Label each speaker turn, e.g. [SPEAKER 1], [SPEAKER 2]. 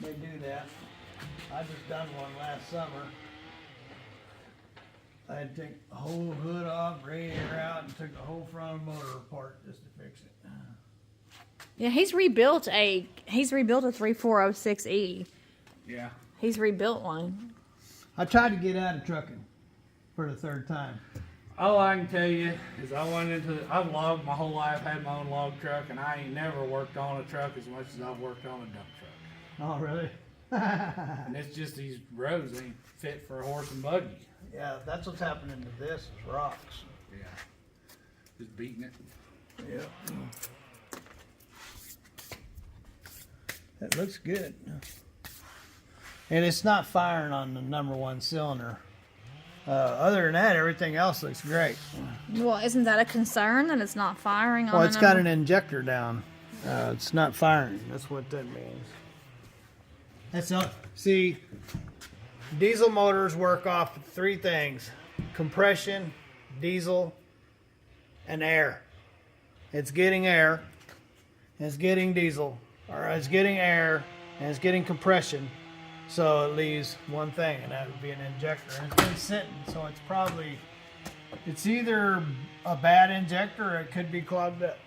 [SPEAKER 1] They do that. I just done one last summer. I had to take the whole hood off, radiator out, and took the whole front motor apart just to fix it.
[SPEAKER 2] Yeah, he's rebuilt a 3406E.
[SPEAKER 1] Yeah.
[SPEAKER 2] He's rebuilt one.
[SPEAKER 1] I tried to get out of trucking for the third time.
[SPEAKER 3] All I can tell you is I've logged my whole life, had my own log truck, and I ain't never worked on a truck as much as I've worked on a dump truck.
[SPEAKER 1] Oh, really?
[SPEAKER 3] And it's just these roads ain't fit for a horse and buggy.
[SPEAKER 1] Yeah, that's what's happening to this is rocks.
[SPEAKER 3] Yeah. Just beating it.
[SPEAKER 1] Yeah. That looks good. And it's not firing on the #1 cylinder. Other than that, everything else looks great.
[SPEAKER 2] Well, isn't that a concern that it's not firing on?
[SPEAKER 1] Well, it's got an injector down. It's not firing. That's what that means. That's not. See, diesel motors work off of 3 things: compression, diesel, and air. It's getting air, and it's getting diesel, or it's getting air, and it's getting compression. So it leaves one thing, and that would be an injector. And it's been sitting, so it's either a bad injector or it could be clogged up.